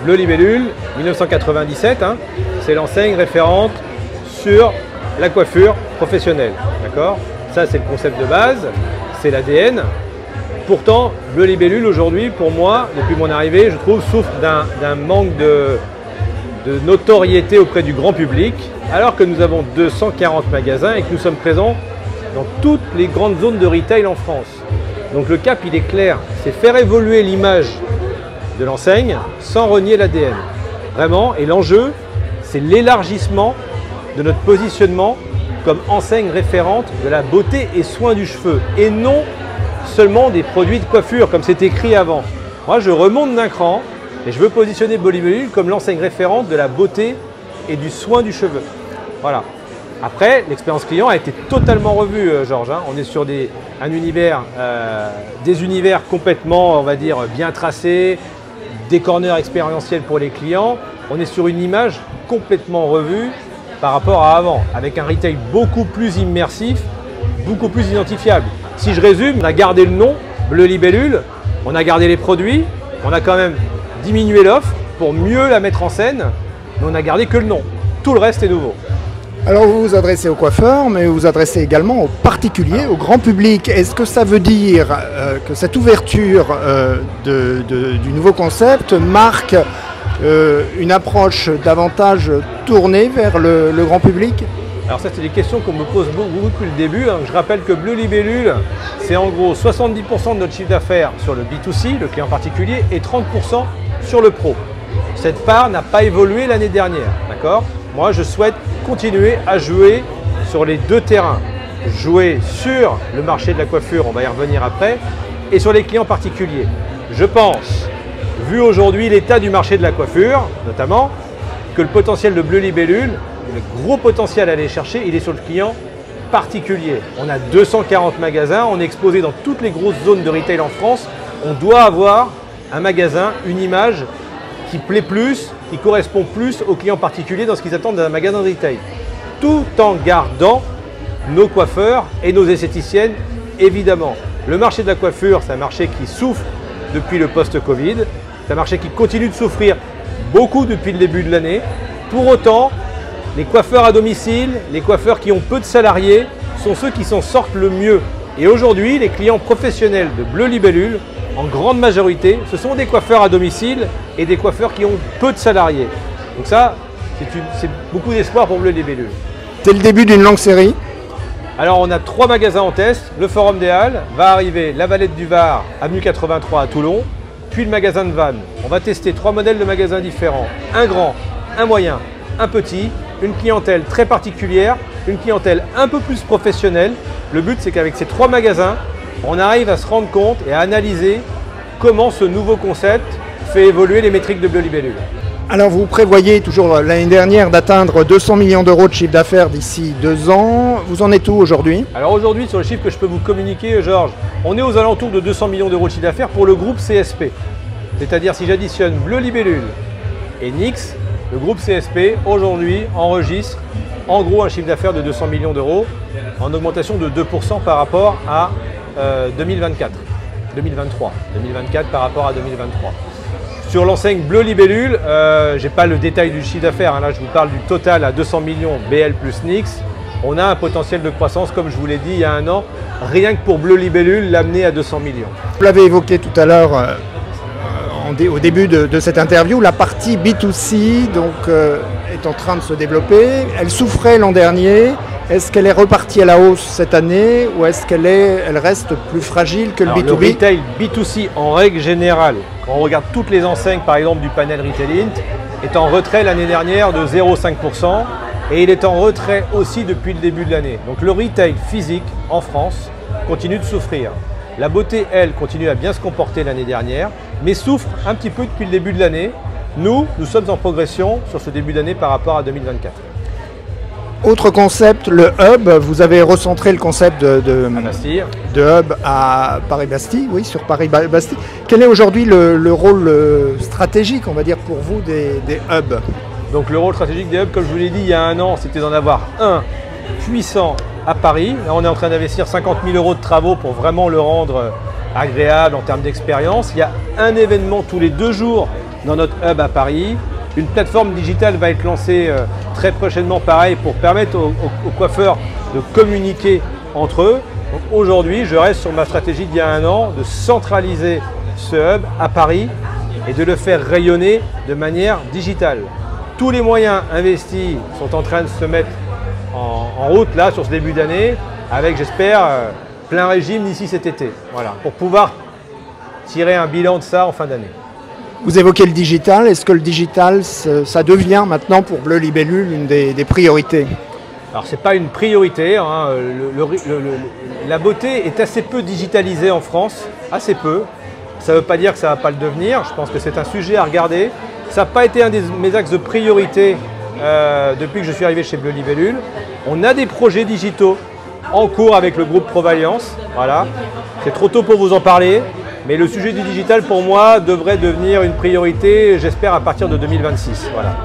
Bleu Libellule, 1997, hein, c'est l'enseigne référente sur la coiffure professionnelle. D'accord? Ça, c'est le concept de base, c'est l'ADN. Pourtant, Bleu Libellule, aujourd'hui, pour moi, depuis mon arrivée, je trouve, souffre d'un manque de notoriété auprès du grand public, alors que nous avons 240 magasins et que nous sommes présents dans toutes les grandes zones de retail en France. Donc le cap, il est clair, c'est faire évoluer l'image de l'enseigne sans renier l'ADN. Vraiment, et l'enjeu, c'est l'élargissement de notre positionnement comme enseigne référente de la beauté et soins du cheveu, et non seulement des produits de coiffure, comme c'est écrit avant. Moi, je remonte d'un cran, et je veux positionner Bleu Libellule comme l'enseigne référente de la beauté et du soin du cheveu. Voilà. Après, l'expérience client a été totalement revue, Georges. Hein. On est sur des univers complètement, on va dire, bien tracés, des corners expérientiels pour les clients. On est sur une image complètement revue par rapport à avant, avec un retail beaucoup plus immersif, beaucoup plus identifiable. Si je résume, on a gardé le nom, Bleu Libellule, on a gardé les produits, on a quand même diminué l'offre pour mieux la mettre en scène, mais on n'a gardé que le nom. Tout le reste est nouveau. Alors vous vous adressez aux coiffeurs, mais vous vous adressez également aux particuliers, au grand public. Est-ce que ça veut dire que cette ouverture du nouveau concept marque une approche davantage tournée vers le grand public? Alors ça, c'est des questions qu'on me pose beaucoup depuis le début. Hein. Je rappelle que Bleu Libellule, c'est en gros 70% de notre chiffre d'affaires sur le B2C, le client particulier, et 30% sur le pro. Cette part n'a pas évolué l'année dernière, d'accord? Moi, je souhaite continuer à jouer sur les deux terrains. Jouer sur le marché de la coiffure, on va y revenir après, et sur les clients particuliers. Je pense, vu aujourd'hui l'état du marché de la coiffure, notamment, que le potentiel de Bleu Libellule, le gros potentiel à aller chercher, il est sur le client particulier. On a 240 magasins, on est exposé dans toutes les grosses zones de retail en France. On doit avoir un magasin, une image qui plaît plus, qui correspond plus aux clients particuliers dans ce qu'ils attendent d'un magasin de retail. Tout en gardant nos coiffeurs et nos esthéticiennes, évidemment. Le marché de la coiffure, c'est un marché qui souffre depuis le post-Covid. C'est un marché qui continue de souffrir beaucoup depuis le début de l'année. Pour autant, les coiffeurs à domicile, les coiffeurs qui ont peu de salariés, sont ceux qui s'en sortent le mieux. Et aujourd'hui, les clients professionnels de Bleu Libellule, en grande majorité, ce sont des coiffeurs à domicile et des coiffeurs qui ont peu de salariés. Donc ça, c'est beaucoup d'espoir pour Bleu Libellule. C'est le début d'une longue série. Alors on a 3 magasins en test. Le Forum des Halles, va arriver la Valette du Var, avenue 83 à Toulon, puis le magasin de Vannes. On va tester 3 modèles de magasins différents. Un grand, un moyen, un petit, une clientèle très particulière, une clientèle un peu plus professionnelle. Le but, c'est qu'avec ces 3 magasins, on arrive à se rendre compte et à analyser comment ce nouveau concept fait évoluer les métriques de Bleu Libellule. Alors vous prévoyez toujours l'année dernière d'atteindre 200 millions d'euros de chiffre d'affaires d'ici 2 ans. Vous en êtes où aujourd'hui? Alors aujourd'hui, sur le chiffre que je peux vous communiquer, Georges, on est aux alentours de 200 millions d'euros de chiffre d'affaires pour le groupe CSP. C'est-à-dire si j'additionne Bleu Libellule et NYX, le groupe CSP aujourd'hui enregistre en gros un chiffre d'affaires de 200 millions d'euros en augmentation de 2% par rapport à 2024 par rapport à 2023. Sur l'enseigne Bleu Libellule, je n'ai pas le détail du chiffre d'affaires, hein, là je vous parle du total à 200 millions BL plus NYX. On a un potentiel de croissance, comme je vous l'ai dit il y a un an, rien que pour Bleu Libellule, l'amener à 200 millions. Vous l'avez évoqué tout à l'heure au début de cette interview, la partie B2C donc, est en train de se développer. Elle souffrait l'an dernier. Est-ce qu'elle est repartie à la hausse cette année ou est-ce qu'elle reste plus fragile que le B2B? Le retail B2C en règle générale, quand on regarde toutes les enseignes par exemple du panel Retail Int, est en retrait l'année dernière de 0,5% et il est en retrait aussi depuis le début de l'année. Donc le retail physique en France continue de souffrir. La beauté, elle, continue à bien se comporter l'année dernière, mais souffre un petit peu depuis le début de l'année. Nous sommes en progression sur ce début d'année par rapport à 2024. Autre concept, le hub. Vous avez recentré le concept de hub à Paris-Bastille, oui, sur Paris-Bastille. Quel est aujourd'hui le rôle stratégique, on va dire, pour vous des hubs? Donc le rôle stratégique des hubs, comme je vous l'ai dit il y a un an, c'était d'en avoir un puissant à Paris. Là, on est en train d'investir 50 000 euros de travaux pour vraiment le rendre agréable en termes d'expérience. Il y a un événement tous les 2 jours dans notre hub à Paris. Une plateforme digitale va être lancée très prochainement, pareil, pour permettre aux coiffeurs de communiquer entre eux. Aujourd'hui, je reste sur ma stratégie d'il y a un an de centraliser ce hub à Paris et de le faire rayonner de manière digitale. Tous les moyens investis sont en train de se mettre en route là sur ce début d'année avec, j'espère, plein régime d'ici cet été. Voilà, pour pouvoir tirer un bilan de ça en fin d'année. Vous évoquez le digital. Est-ce que le digital, ça devient maintenant pour Bleu Libellule une des priorités? Alors ce n'est pas une priorité, hein. La beauté est assez peu digitalisée en France, assez peu. Ça ne veut pas dire que ça ne va pas le devenir, je pense que c'est un sujet à regarder. Ça n'a pas été un de mes axes de priorité depuis que je suis arrivé chez Bleu Libellule. On a des projets digitaux en cours avec le groupe Provalliance, voilà. C'est trop tôt pour vous en parler. Mais le sujet du digital, pour moi, devrait devenir une priorité, j'espère, à partir de 2026. Voilà.